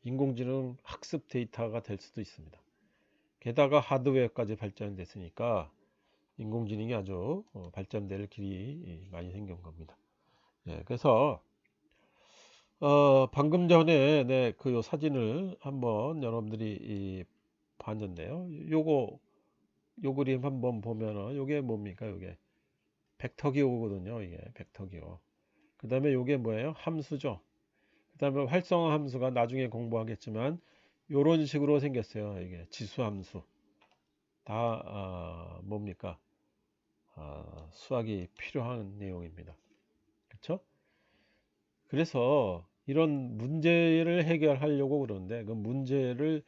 인공지능 학습 데이터가 될 수도 있습니다. 게다가 하드웨어까지 발전됐으니까 인공지능이 아주 발전될 길이 많이 생긴 겁니다. 예, 그래서 방금 전에 그 사진을 한번 여러분들이 봤는데요. 요 그림 한번 보면은 요게 뭡니까? 요게 벡터기호거든요. 이게 벡터기호. 그 다음에 요게 뭐예요? 함수죠. 그 다음에 활성화 함수가 나중에 공부하겠지만 요런 식으로 생겼어요. 이게 지수함수. 다 뭡니까? 수학이 필요한 내용입니다. 그렇죠? 그래서 이런 문제를 해결하려고 그러는데 그 문제를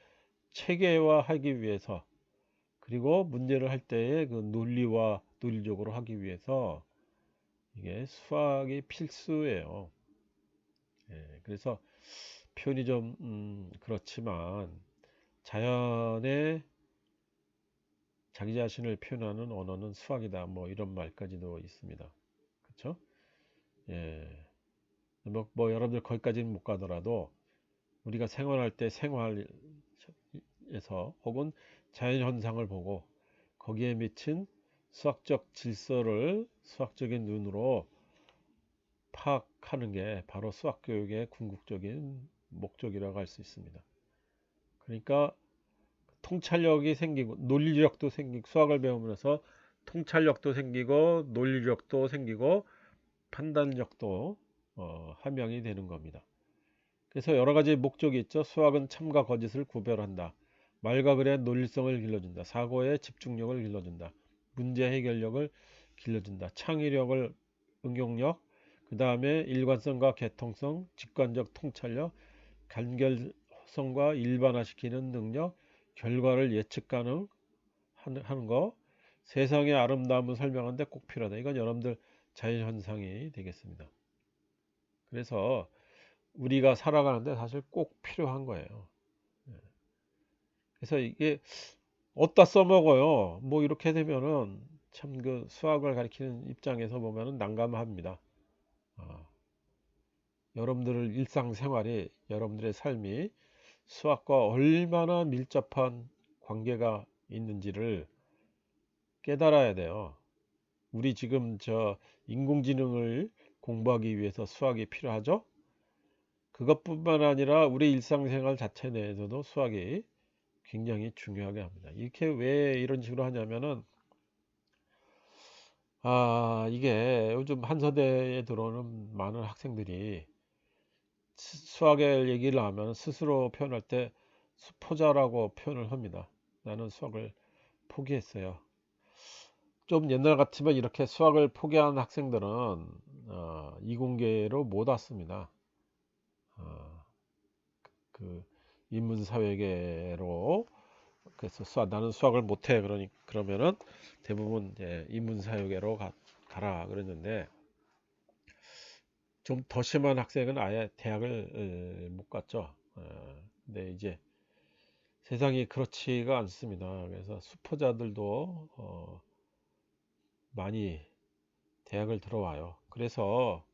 체계화하기 위해서 그리고 문제를 할 때의 그 논리적으로 하기 위해서 이게 수학이 필수예요. 예, 그래서 표현이 좀 그렇지만 자연의 자기 자신을 표현하는 언어는 수학이다. 뭐 이런 말까지도 있습니다. 그렇죠? 예. 뭐 여러분들 거기까지는 못 가더라도 우리가 생활할 때 생활에서 혹은 자연 현상을 보고 거기에 미친 수학적 질서를 수학적인 눈으로 파악하는 게 바로 수학 교육의 궁극적인 목적이라고 할 수 있습니다. 그러니까 통찰력이 생기고 논리력도 생기고 수학을 배우면서 통찰력도 생기고 논리력도 생기고 판단력도 함양이 되는 겁니다. 그래서 여러 가지 목적이 있죠. 수학은 참과 거짓을 구별한다. 말과 글의 논리성을 길러준다. 사고의 집중력을 길러준다. 문제 해결력을 길러준다. 창의력을 응용력, 그 다음에 일관성과 개통성, 직관적 통찰력, 간결성과 일반화시키는 능력, 결과를 예측 가능하는 거, 세상의 아름다움을 설명하는데 꼭 필요하다. 이건 여러분들 자연현상이 되겠습니다. 그래서 우리가 살아가는데 사실 꼭 필요한 거예요. 그래서 이게 어디다 써먹어요. 뭐 이렇게 되면은 참 그 수학을 가리키는 입장에서 보면은 난감합니다. 아, 여러분들 일상생활이 여러분들의 삶이 수학과 얼마나 밀접한 관계가 있는지를 깨달아야 돼요. 우리 지금 저 인공지능을 공부하기 위해서 수학이 필요하죠? 그것뿐만 아니라 우리 일상생활 자체 내에서도 수학이 굉장히 중요하게 합니다. 이렇게 왜 이런 식으로 하냐면은 이게 요즘 한서대에 들어오는 많은 학생들이 수학의 얘기를 하면 스스로 표현할 때 수포자라고 표현을 합니다. 나는 수학을 포기했어요. 좀 옛날 같으면 이렇게 수학을 포기한 학생들은 이공계로 못 왔습니다. 어, 그 인문사회계로 그래서 나는 수학을 못해 그러면은 대부분 이제 인문사회계로 가라 그랬는데 좀 더 심한 학생은 아예 대학을 못 갔죠. 근데 이제 세상이 그렇지가 않습니다. 그래서 수포자들도 많이 대학을 들어와요. 그래서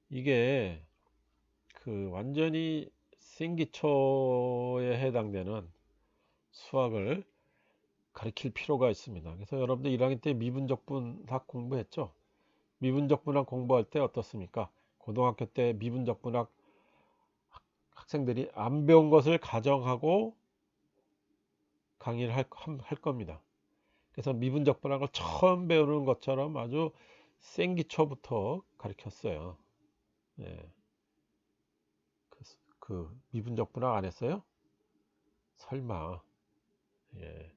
이게 그 완전히 생기초에 해당되는 수학을 가르칠 필요가 있습니다. 그래서 여러분들 1학년 때 미분적분학 공부했죠? 미분적분학 공부할 때 어떻습니까? 고등학교 때 미분적분학 학생들이 안 배운 것을 가정하고 강의를 할 겁니다. 그래서 미분적분학을 처음 배우는 것처럼 아주 생기초부터 가르쳤어요. 예. 그 미분적분학 안 했어요? 설마. 예.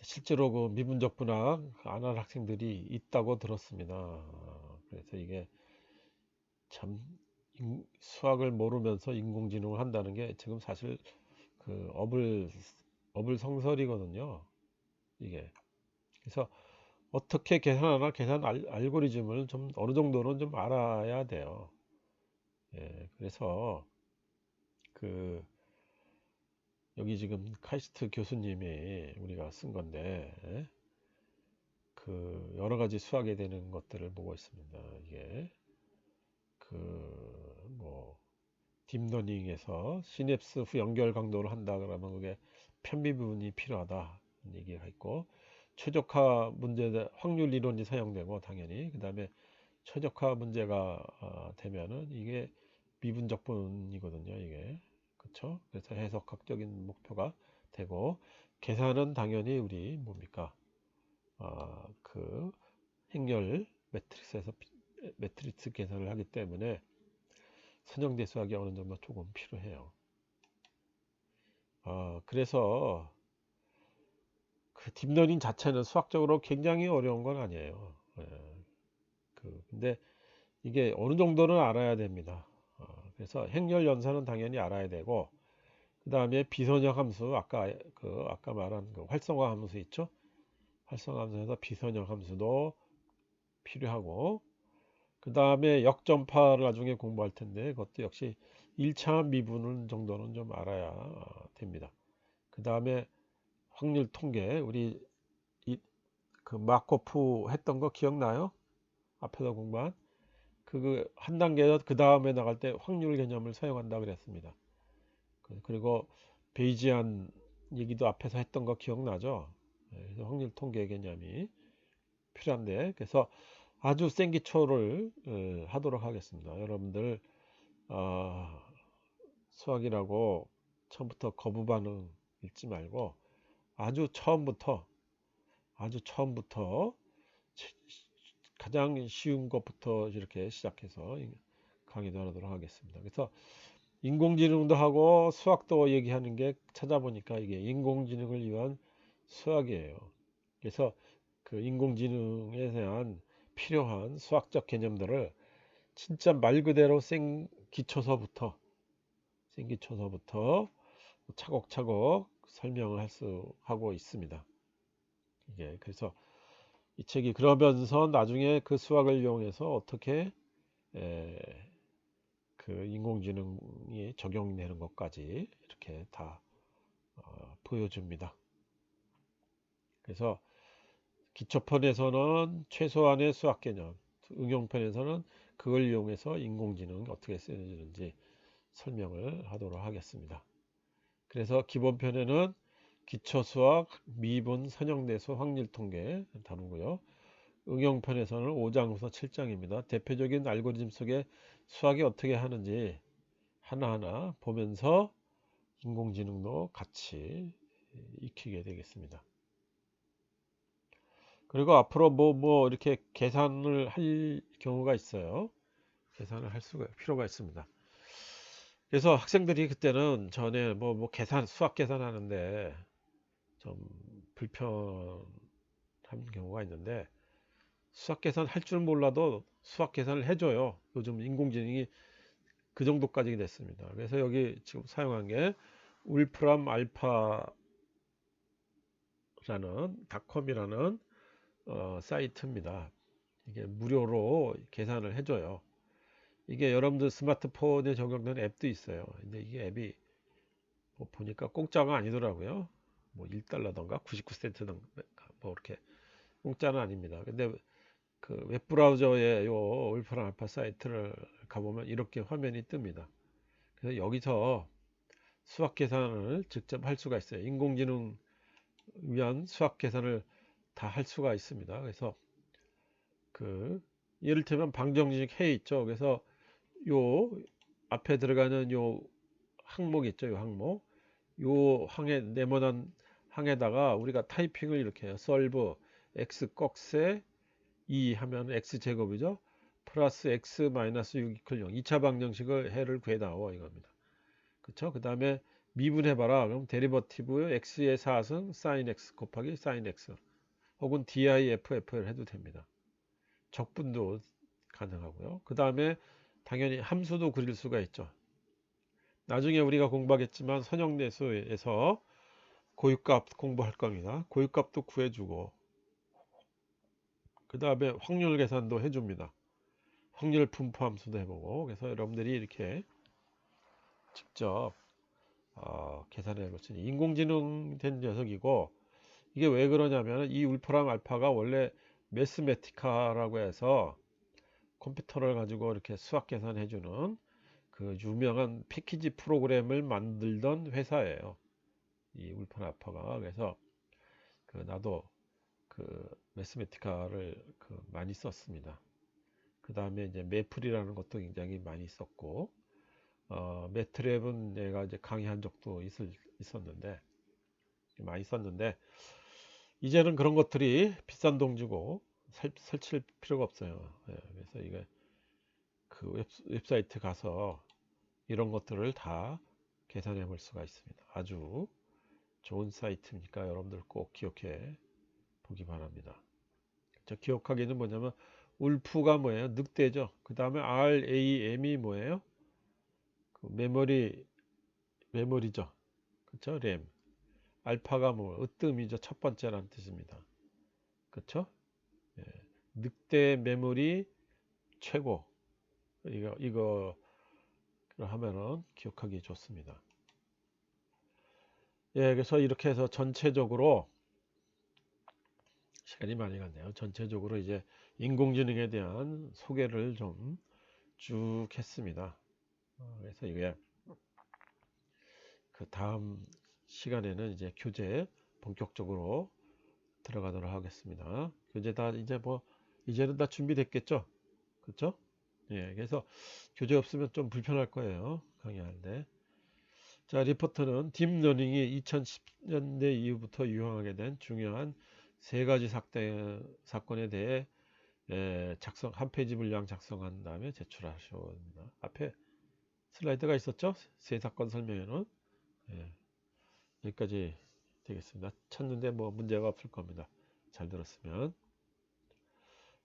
실제로 그 미분적분학 안 한 학생들이 있다고 들었습니다. 그래서 이게 참 수학을 모르면서 인공지능을 한다는 게 지금 사실 그 어불성설이거든요. 이게. 그래서 어떻게 계산하나 알고리즘을 좀 어느 정도는 좀 알아야 돼요. 예, 그래서 그 여기 지금 카이스트 교수님이 우리가 쓴 건데 예? 그 여러 가지 수학에 되는 것들을 보고 있습니다. 이게 뭐 딥러닝에서 시냅스 후 연결 강도를 한다 그러면 그게 편비 부분이 필요하다 얘기가 있고, 최적화 문제 확률 이론이 사용되고, 당연히 그 다음에 최적화 문제가 되면은 이게 미분적 분이거든요, 이게. 그쵸? 그래서 해석학적인 목표가 되고, 계산은 당연히 우리 뭡니까? 그 행렬 매트릭스에서 매트리스 계산을 하기 때문에 선형대 수학이 어느 정도 조금 필요해요. 그래서 그 딥러닝 자체는 수학적으로 굉장히 어려운 건 아니에요. 근데 이게 어느 정도는 알아야 됩니다. 그래서 행렬 연산은 당연히 알아야 되고, 그 다음에 비선형 함수, 아까 말한 그 활성화 함수 있죠? 활성화 함수에서 비선형 함수도 필요하고, 그 다음에 역전파를 나중에 공부할 텐데, 그것도 역시 1차 미분 정도는 좀 알아야 됩니다. 그 다음에 확률 통계, 우리 그 마코프 했던 거 기억나요? 앞에서 공부한 그 한 단계 그 다음에 나갈 때 확률 개념을 사용한다 그랬습니다. 그리고 베이지안 얘기도 앞에서 했던 거 기억나죠? 그래서 확률 통계 개념이 필요한데, 그래서 아주 센 기초를 하도록 하겠습니다. 여러분들 수학이라고 처음부터 거부 반응 읽지 말고 아주 처음부터 가장 쉬운 것부터 이렇게 시작해서 강의도 하도록 하겠습니다. 그래서 인공지능도 하고 수학도 얘기하는 게 찾아보니까 이게 인공지능을 위한 수학이에요. 그래서 그 인공지능에 대한 필요한 수학적 개념들을 진짜 말 그대로 생기초서부터 차곡차곡 설명을 하고 있습니다. 이게 그래서 이 책이 그러면서 나중에 그 수학을 이용해서 어떻게 그 인공지능이 적용되는 것까지 이렇게 다 보여줍니다. 그래서 기초편에서는 최소한의 수학 개념, 응용편에서는 그걸 이용해서 인공지능이 어떻게 쓰여지는지 설명을 하도록 하겠습니다. 그래서 기본편에는 기초수학, 미분, 선형대수, 확률통계 다루고요. 응용편에서는 5장부터 7장입니다. 대표적인 알고리즘 속에 수학이 어떻게 하는지 하나하나 보면서 인공지능도 같이 익히게 되겠습니다. 그리고 앞으로 뭐 이렇게 계산을 할 경우가 있어요. 계산을 할 필요가 있습니다. 그래서 학생들이 그때는 전에 뭐 수학 계산하는데 좀 불편한 경우가 있는데, 수학 계산 할 줄 몰라도 수학 계산을 해줘요. 요즘 인공지능이 그 정도까지 됐습니다. 그래서 여기 지금 사용한 게 울프람 알파라는 닷컴이라는 사이트입니다. 이게 무료로 계산을 해줘요. 이게 여러분들 스마트폰에 적용된 앱도 있어요. 근데 이게 앱이 뭐 보니까 공짜가 아니더라고요. 뭐 1달러던가 99센트던가 뭐 이렇게 공짜는 아닙니다. 근데 그 웹브라우저의 요 울프람 알파 사이트를 가보면 이렇게 화면이 뜹니다. 그래서 여기서 수학 계산을 직접 할 수가 있어요. 인공지능 위한 수학 계산을 다 할 수가 있습니다. 그래서 그 예를들면 방정식 해 있죠. 그래서 요 앞에 들어가는 요 항목 있죠. 요 항목. 요 항에 네모난 항에다가 우리가 타이핑을 이렇게 해요. solve x 꺽쇠 2 하면 x 제곱이죠. 플러스 x 마이너스 6 이퀄 0. 2차 방정식을 해를 구해다오 이겁니다. 그쵸? 그 다음에 미분해봐라. 그럼 데리버티브 x의 4승 sin x 곱하기 sin x 혹은 DIFF를 해도 됩니다. 적분도 가능하고요. 그 다음에 당연히 함수도 그릴 수가 있죠. 나중에 우리가 공부하겠지만 선형대수에서 고유값 공부할 겁니다. 고유값도 구해주고, 그 다음에 확률 계산도 해줍니다. 확률 분포 함수도 해보고. 그래서 여러분들이 이렇게 직접 계산해 볼 수 있는 인공지능 된 녀석이고, 이게 왜 그러냐면 이 울프람 알파가 원래 매스메티카라고 해서 컴퓨터를 가지고 이렇게 수학 계산해주는 그 유명한 패키지 프로그램을 만들던 회사예요. 이 울프나파가. 그래서 그 나도 그 매스메티카를 그 많이 썼습니다. 그 다음에 이제 메플이라는 것도 굉장히 많이 썼고, 매트랩은 내가 이제 강의한 적도 있었는데, 많이 썼는데, 이제는 그런 것들이 비싼 돈 주고 설치할 필요가 없어요. 예, 그래서 이게 그 웹사이트 가서 이런 것들을 다 계산해 볼 수가 있습니다. 아주 좋은 사이트니까 여러분들 꼭 기억해 보기 바랍니다. 저 기억하기는 뭐냐면 울프가 뭐예요? 늑대죠. 그 다음에 RAM이 뭐예요? 그 메모리죠. 그쵸? 램. 알파가 뭐 으뜸이죠. 첫 번째라는 뜻입니다. 그쵸? 예. 늑대 메모리 최고. 이거 하면은 기억하기 좋습니다. 예, 그래서 이렇게 해서 전체적으로 시간이 많이 갔네요. 전체적으로 이제 인공지능에 대한 소개를 좀 쭉 했습니다. 그래서 이게 그 다음 시간에는 이제 교재 본격적으로 들어가도록 하겠습니다. 교재 다 이제 뭐 이제는 다 준비됐겠죠? 그렇죠? 예, 그래서 교재 없으면 좀 불편할 거예요. 강의하는데. 자, 리포트는 딥러닝이 2010년대 이후부터 유행하게 된 중요한 세 가지 사건에 대해 한 페이지 분량 작성한 다음에 제출하셔야 합니다. 앞에 슬라이드가 있었죠? 세 사건 설명에는. 예, 여기까지 되겠습니다. 찾는데 뭐 문제가 없을 겁니다. 잘 들었으면.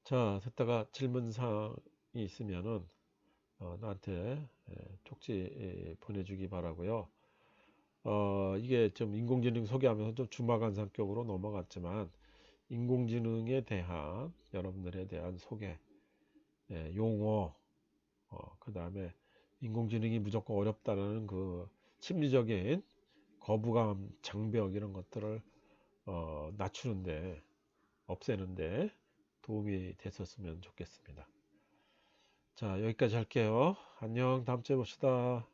자, 듣다가 질문사항이 있으면은 나한테 쪽지 보내주기 바라고요. 이게 좀 인공지능 소개하면서 좀 주마간상격으로 넘어갔지만 인공지능에 대한 여러분들에 대한 소개, 용어, 그 다음에 인공지능이 무조건 어렵다는 그 심리적인 거부감, 장벽 이런 것들을 낮추는데, 없애는데 도움이 됐었으면 좋겠습니다. 자, 여기까지 할게요. 안녕. 다음 주에 봅시다.